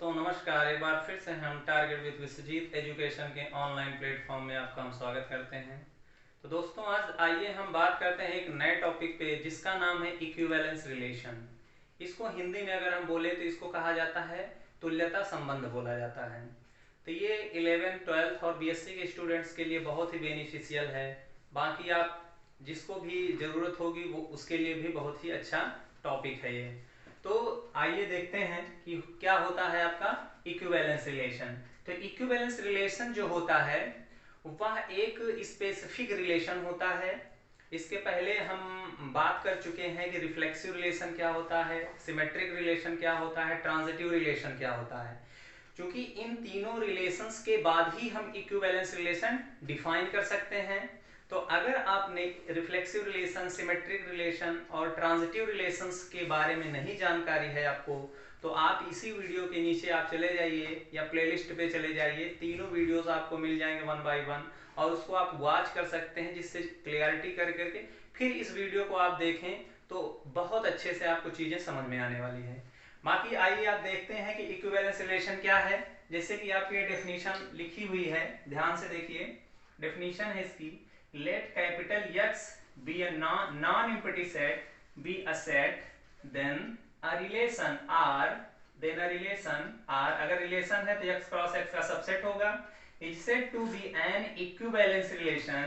दोस्तों नमस्कार। एक बार फिर से हम टारगेट विद विश्वजीत एजुकेशन के ऑनलाइन प्लेटफॉर्म में आपका हम स्वागत करते हैं। तो दोस्तों आज आइए हम बात करते हैं एक नए टॉपिक पे जिसका नाम है इक्विवेलेंस रिलेशन। इसको हिंदी में अगर हम बोले तो इसको कहा जाता है तुल्यता संबंध बोला जाता है। तो ये 11th 12th और बीएससी के स्टूडेंट्स के लिए बहुत ही बेनिफिशियल है। बाकी आप जिसको भी ज़रूरत होगी वो उसके लिए भी बहुत ही अच्छा टॉपिक है ये। तो आइए देखते हैं कि क्या होता है आपका इक्विवेलेंस रिलेशन। तो इक्विवेलेंस रिलेशन जो होता है वह एक स्पेसिफिक रिलेशन होता है। इसके पहले हम बात कर चुके हैं कि रिफ्लेक्सिव रिलेशन क्या होता है, सिमेट्रिक रिलेशन क्या होता है, ट्रांजिटिव रिलेशन क्या होता है। क्योंकि इन तीनों रिलेशंस के बाद ही हम इक्विवेलेंस रिलेशन डिफाइन कर सकते हैं। तो अगर आपने रिफ्लेक्सिव रिलेशन, सिमेट्रिक रिलेशन और ट्रांजिटिव रिलेशंस के बारे में नहीं जानकारी है आपको, तो आप इसी वीडियो के नीचे आप चले जाइए या प्लेलिस्ट पे चले जाइए। तीनों वीडियोस आपको मिल जाएंगे 1 बाय 1 और उसको आप वॉच कर सकते हैं, जिससे क्लियरिटी कर करके फिर इस वीडियो को आप देखें तो बहुत अच्छे से आपको चीज़ें समझ में आने वाली है। बाकी आइए आप देखते हैं कि इक्विवेलेंस रिलेशन क्या है। जैसे कि आपकी ये डेफिनेशन लिखी हुई है, ध्यान से देखिए। डेफिनेशन है इसकी, let capital X be a non-empty set, be a set, then a relation R, अगर रिलेशन है तो x क्रॉस x का सबसेट होगा, is said to be an equivalence relation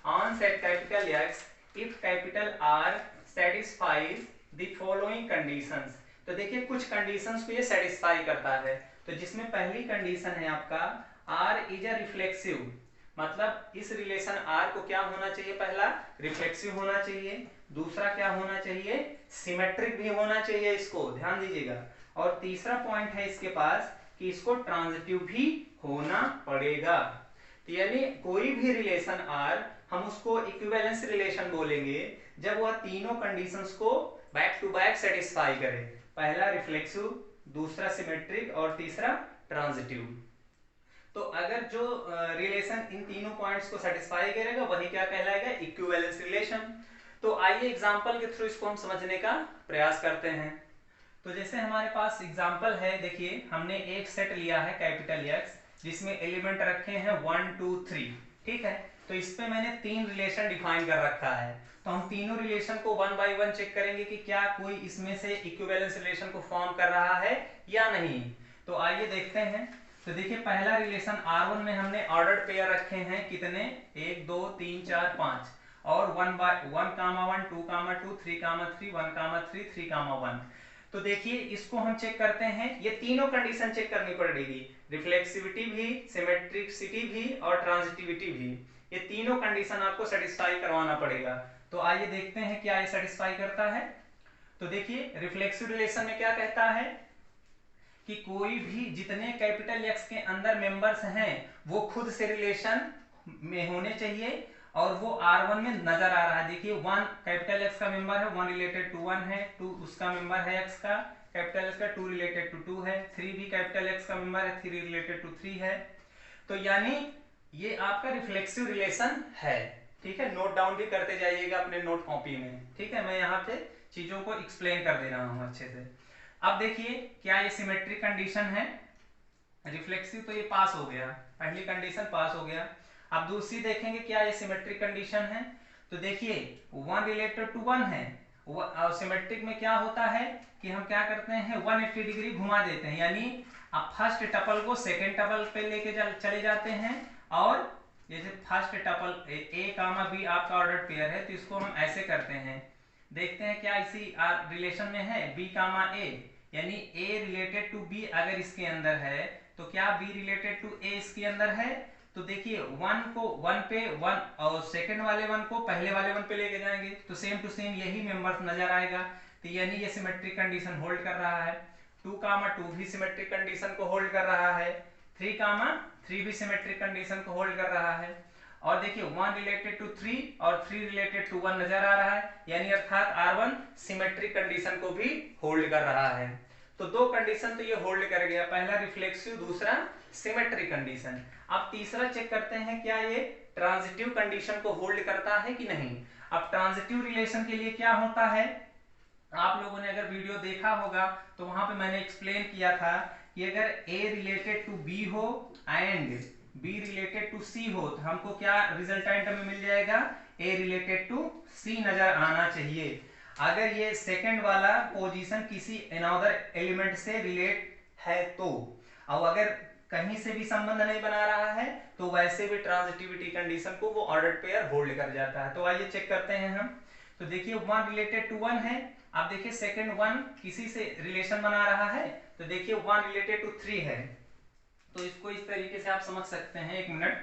on set capital X if capital R satisfies the following conditions। तो देखिए कुछ conditions को ये सेटिस्फाई करता है। तो जिसमें पहली कंडीशन है आपका R इज अ रिफ्लेक्सिव, मतलब इस रिलेशन R को क्या होना चाहिए, पहला रिफ्लेक्सिव होना चाहिए, दूसरा क्या होना चाहिए, सिमेट्रिक भी होना चाहिए, इसको ध्यान दीजिएगा। और तीसरा पॉइंट है इसके पास कि इसको ट्रांजिटिव भी होना पड़ेगा। तो यानी कोई भी रिलेशन R हम उसको इक्विवेलेंस रिलेशन बोलेंगे जब वह तीनों कंडीशंस को बैक टू बैक सेटिस्फाई करे, पहला रिफ्लेक्सिव, दूसरा सिमेट्रिक और तीसरा ट्रांजिटिव। तो अगर जो रिलेशन इन तीनों पॉइंट्स को सेटिस्फाई करेगा वही क्या कहलाएगा, इक्विवेलेंस रिलेशन। तो आइए एग्जांपल के थ्रू इसको हम समझने का प्रयास करते हैं। तो जैसे हमारे पास एग्जांपल है, देखिए हमने एक सेट लिया है कैपिटल एक्स जिसमें एलिमेंट रखे हैं 1 2 3, ठीक है। तो इस पे मैंने 3 रिलेशन डिफाइन कर रखा है। तो हम तीनों रिलेशन को 1 बाय 1 चेक करेंगे कि क्या कोई इसमें से इक्विवेलेंस रिलेशन को फॉर्म कर रहा है या नहीं। तो आइए देखते हैं। तो देखिए पहला रिलेशन R1 में हमने ऑर्डर्ड पेयर रखे हैं कितने, 1 2 3 4 5 और 1 बाय 1 कामा 1 2 कामा 2 3 कामा 3 1 कामा 3 3 कामा 1। तो देखिए इसको हम चेक करते हैं, ये तीनों कंडीशन चेक करनी पड़ेगी, रिफ्लेक्सिविटी भी, सिमेट्रिसिटी भी और ट्रांजिटिविटी भी। ये तीनों कंडीशन आपको सेटिस्फाई करवाना पड़ेगा। तो आइए देखते हैं क्या ये सेटिस्फाई करता है। तो देखिए रिफ्लेक्सिव रिलेशन में क्या कहता है कि कोई भी जितने कैपिटल एक्स के अंदर मेंबर्स हैं वो खुद से रिलेशन में होने चाहिए और वो R1 में नजर आ रहा है। देखिए 1 कैपिटल एक्स का मेंबर है, 1 रिलेटेड टू 1 है, 2 उसका मेंबर है एक्स का कैपिटल एक्स का, 2 रिलेटेड टू 2 है, 3 भी कैपिटल एक्स का मेंबर है, 3 रिलेटेड टू 3 है। तो यानी ये आपका रिफ्लेक्सिव रिलेशन है, ठीक है। नोट डाउन भी करते जाइएगा अपने नोट कॉपी में, ठीक है। मैं यहाँ पे चीजों को एक्सप्लेन कर दे रहा हूँ अच्छे से। अब देखिए क्या ये सिमेट्रिक कंडीशन है, रिफ्लेक्सिव तो ये पास हो गया, पहली कंडीशन पास हो गया। अब दूसरी देखेंगे क्या ये सिमेट्रिक कंडीशन है। तो देखिए 1 रिलेटेड टू 1 है और सिमेट्रिक में क्या होता है कि हम क्या करते हैं 180 डिग्री घुमा देते हैं, यानी आप फर्स्ट टपल को सेकेंड टपल पे लेके चले जाते हैं और जैसे फर्स्ट टपल ए कामा बी आपका ऑर्डर पेयर है तो इसको हम ऐसे करते हैं। देखते हैं क्या इसी रिलेशन में है बी कामा ए, यानी ए रिलेटेड टू बी अगर इसके अंदर है तो क्या बी रिलेटेड टू ए इसके अंदर है। तो देखिए 1 को 1 पे 1 और सेकंड वाले 1 को पहले वाले 1 पे लेके जाएंगे तो सेम टू सेम यही मेंबर्स नजर आएगा। तो यानी ये सिमेट्रिक कंडीशन होल्ड कर रहा है। 2 कामा 2 भी सिमेट्रिक कंडीशन को होल्ड कर रहा है, 3 कामा 3 भी सिमेट्रिक कंडीशन को होल्ड कर रहा है। और देखिए 1 रिलेटेड टू 3 और 3 रिलेटेड टू 1 नजर आ रहा है, यानी अर्थात R1 सिमेट्रिक कंडीशन को भी होल्ड कर रहा है। तो दो कंडीशन तो ये होल्ड कर गया, पहला रिफ्लेक्सिव, दूसरा सिमेट्रिक कंडीशन। अब तीसरा चेक करते हैं क्या ये ट्रांजिटिव कंडीशन को होल्ड करता है कि नहीं। अब ट्रांजिटिव रिलेशन के लिए क्या होता है आप लोगों ने अगर वीडियो देखा होगा तो वहां पे मैंने एक्सप्लेन किया था कि अगर A रिलेटेड टू B हो and B related to C हो तो हमको क्या रिजल्टेंट में मिल जाएगा, A रिलेटेड टू C नजर आना चाहिए। अगर ये सेकंड वाला पोजीशन किसी अनदर एलिमेंट से रिलेट है तो, और अगर कहीं से भी संबंध नहीं बना रहा है तो वैसे भी ट्रांजिटिविटी कंडीशन को वो ऑर्डर्ड पेयर होल्ड कर जाता है। तो आइए चेक करते हैं हम। तो देखिए 1 रिलेटेड टू 1 है, आप देखिए सेकंड 1 किसी से रिलेशन बना रहा है, तो देखिए 1 रिलेटेड टू 3 है। तो इसको इस तरीके से आप समझ सकते हैं, एक मिनट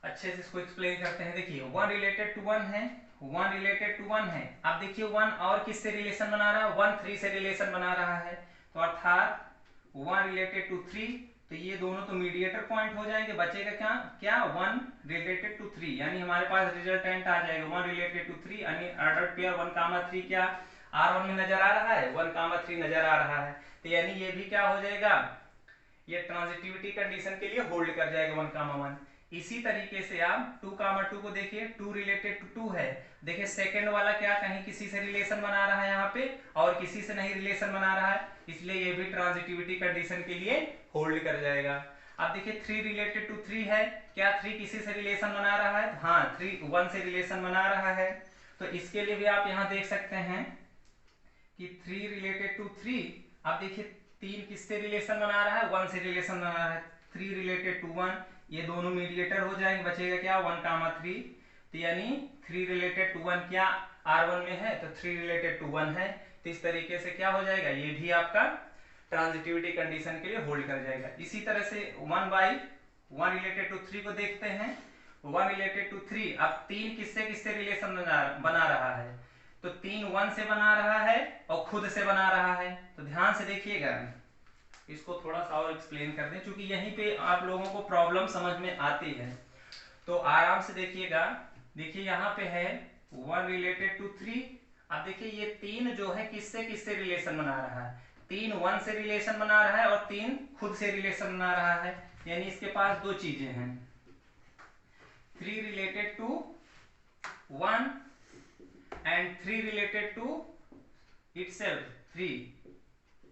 अच्छे से इसको एक्सप्लेन करते हैं। देखिए 1 रिलेटेड टू 1 है, 1 रिलेटेड टू 1 है, आप देखिए 1 और किससे रिलेशन बना रहा है, 1 3 से रिलेशन बना रहा है। तो अर्थात 1 रिलेटेड टू 3, तो ये दोनों तो मीडिएटर पॉइंट हो जाएंगे, बचेगा क्या क्या 1 रिलेटेड टू 3, यानी हमारे पास रिजल्टेंट आ जाएगा 1 रिलेटेड टू 3, यानी ऑर्डर्ड पेयर 1, 3 क्या R1 में नजर आ रहा है, 1, 3 नजर आ रहा है। तो यानी ये भी क्या हो जाएगा, ये ट्रांजिटिविटी कंडीशन के लिए होल्ड कर जाएगा 1, 1। इसी तरीके से आप 2, 2 को देखिए, 2 रिलेटेड टू 2 है, देखिए सेकंड वाला क्या कहीं किसी से रिलेशन बना रहा है यहाँ पे और किसी से नहीं रिलेशन बना रहा है, इसलिए ये भी ट्रांजिटिविटी कंडीशन के लिए होल्ड कर जाएगा। अब देखिए 3 रिलेटेड टू 3 है, क्या 3 किसी से रिलेशन बना रहा है, हाँ 3 1 से रिलेशन बना रहा है। तो इसके लिए भी आप यहाँ देख सकते हैं कि 3 रिलेटेड टू 3, आप देखिए 3 किससे रिलेशन बना रहा है, 1 से रिलेशन बना रहा है। 3 रिलेटेड टू 1, ये दोनों मीडिएटर हो जाएंगे, बचेगा क्या 1, 3। तो यानी 3 रिलेटेड टू 1 क्या R1 में है, तो 3 रिलेटेड टू 1 है। तो इस तरीके से क्या हो जाएगा, ये भी आपका ट्रांजिटिविटी कंडीशन के लिए होल्ड कर जाएगा। इसी तरह से 1 रिलेटेड टू 3 को देखते हैं। 1 रिलेटेड टू 3, अब 3 किससे किससे रिलेशन बना रहा है, तो 3 1 से बना रहा है और खुद से बना रहा है। तो ध्यान से देखिएगा, इसको थोड़ा सा और एक्सप्लेन कर दें, क्योंकि यहीं पे आप लोगों को प्रॉब्लम समझ में आती है, तो आराम से देखिएगा। देखिए यहाँ पे है 1 रिलेटेड टू 3, अब देखिए ये 3 जो है किससे किससे रिलेशन बना रहा है, 3 1 से रिलेशन बना रहा है और 3 खुद से रिलेशन बना रहा है, यानी इसके पास दो चीजें हैं, 3 related to 1 and 3 related to itself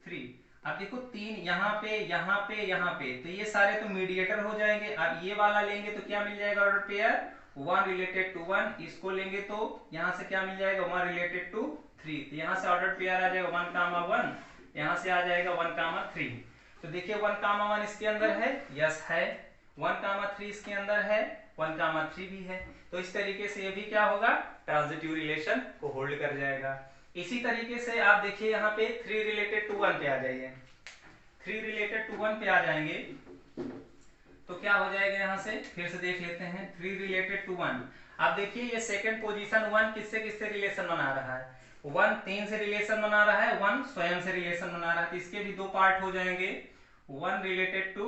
3। अब देखो 3 यहाँ पे यहाँ पे यहाँ पे, तो ये सारे तो मीडिएटर हो जाएंगे। अब ये वाला लेंगे तो क्या मिल जाएगा ऑर्डर पेयर 1 रिलेटेड टू 1, इसको लेंगे तो यहाँ से क्या मिल जाएगा 1 रिलेटेड टू 3, तो यहाँ से ऑर्डर पेयर आ जाएगा 1, 1, यहाँ से आ जाएगा 1, 3। तो देखिए 1, 1 इसके अंदर है, यस है, 1, 3 इसके अंदर है, 1, 3 भी है। तो इस तरीके से ये भी क्या होगा, ट्रांजिटिव रिलेशन को होल्ड कर जाएगा। इसी तरीके से आप देखिए यहाँ पे 3 रिलेटेड टू 1 पे आ जाइए, 3 रिलेटेड टू 1 पे आ जाएंगे तो क्या हो जाएगा, यहाँ से फिर से देख लेते हैं 3 रिलेटेड टू 1। आप देखिए ये सेकंड पोजीशन 1 किससे किससे रिलेशन बना रहा है, 1 3 से रिलेशन बना रहा है, 1 स्वयं से रिलेशन बना रहा है, तो इसके भी दो पार्ट हो जाएंगे, 1 रिलेटेड टू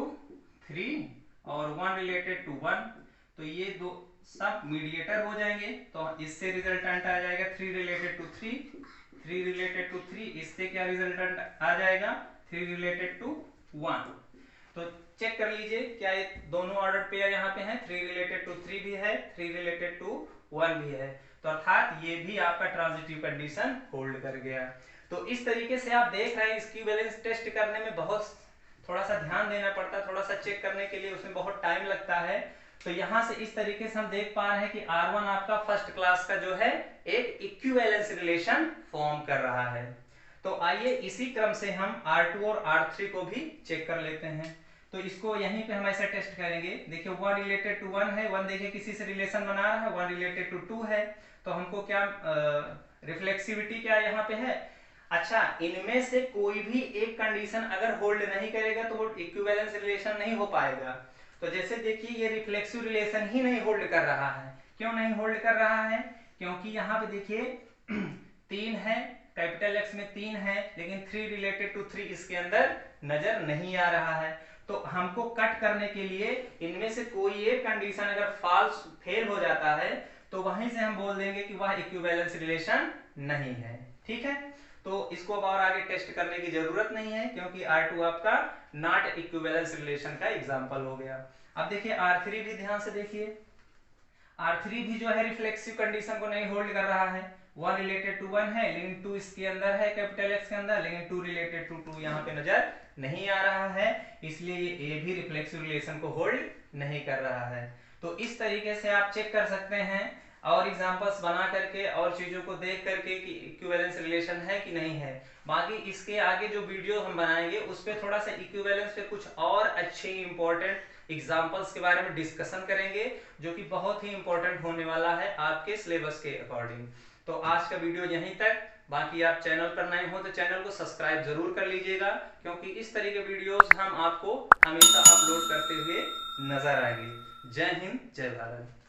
3 और 1 रिलेटेड टू 1। तो ये दो सब मीडिएटर हो जाएंगे, तो इससे रिजल्टेंट आ जाएगा 3 रिलेटेड टू 3, 3 रिलेटेड टू 3, इससे क्या रिजल्टेंट आ जाएगा 3 रिलेटेड टू 1। तो चेक कर लीजिए क्या ये दोनों ऑर्डर पेयर यहाँ पे हैं, 3 रिलेटेड टू 3 भी है, 3 रिलेटेड टू 1 भी है, तो अर्थात ये भी आपका ट्रांजिटिव कंडीशन होल्ड कर गया। तो इस तरीके से आप देख रहे हैं इक्विवेलेंस टेस्ट करने में बहुत थोड़ा सा ध्यान देना पड़ता है, थोड़ा सा चेक करने के लिए उसमें बहुत टाइम लगता है। तो यहां से इस तरीके से हम देख पा रहे हैं कि R1 आपका फर्स्ट क्लास का जो है एक इक्विवेलेंस रिलेशन फॉर्म कर रहा है। तो आइए इसी क्रम से हम R2 और R3 को भी चेक कर लेते हैं। तो इसको यहीं पे हम ऐसा टेस्ट करेंगे। देखिए 1 रिलेटेड टू 1 है, 1 देखिए किसी से रिलेशन बना रहा है, 1 रिलेटेड टू 2 है, तो हमको क्या रिफ्लेक्सिविटी क्या यहाँ पे है, अच्छा इनमें से कोई भी एक कंडीशन अगर होल्ड नहीं करेगा तो वो इक्विवेलेंस रिलेशन नहीं हो पाएगा। तो जैसे देखिए ये रिफ्लेक्सिव रिलेशन ही नहीं होल्ड कर रहा है, क्यों नहीं होल्ड कर रहा है, क्योंकि यहाँ पे देखिए 3 है, कैपिटल X में 3 है, लेकिन 3 रिलेटेड टू 3 इसके अंदर नजर नहीं आ रहा है। तो हमको कट करने के लिए इनमें से कोई एक कंडीशन अगर फॉल्स फेल हो जाता है तो वहीं से हम बोल देंगे कि वह इक्विवेलेंस रिलेशन नहीं है। ठीक है, तो इसको अब और आगे टेस्ट करने की जरूरत नहीं है, क्योंकि R2 आपका नॉट इक्विवेलेंस रिलेशन का एग्जांपल हो गया। अब देखिए R3 भी ध्यान से देखिए, R3 भी जो है रिफ्लेक्सिव कंडीशन को नहीं होल्ड कर रहा है। 1 रिलेटेड टू 1 है, लेकिन 2 इसके अंदर है कैपिटल एक्स के अंदर, लेकिन 2 रिलेटेड टू 2 यहाँ पे नजर नहीं आ रहा है, इसलिए ये भी रिफ्लेक्सिव रिलेशन को होल्ड नहीं कर रहा है। तो इस तरीके से आप चेक कर सकते हैं और एग्जांपल्स बना करके और चीजों को देख करके कि इक्विवेलेंस रिलेशन है कि नहीं है। बाकी इसके आगे जो वीडियो हम बनाएंगे उस पे थोड़ा सा इक्विवेलेंस पे कुछ और अच्छे इंपॉर्टेंट एग्जांपल्स के बारे में डिस्कशन करेंगे, जो कि बहुत ही इंपॉर्टेंट होने वाला है आपके सिलेबस के अकॉर्डिंग। तो आज का वीडियो यहीं तक। बाकी आप चैनल पर नए हो तो चैनल को सब्सक्राइब जरूर कर लीजिएगा, क्योंकि इस तरह के वीडियोस हम आपको हमेशा अपलोड करते हुए नजर आएंगे। जय हिंद, जय भारत।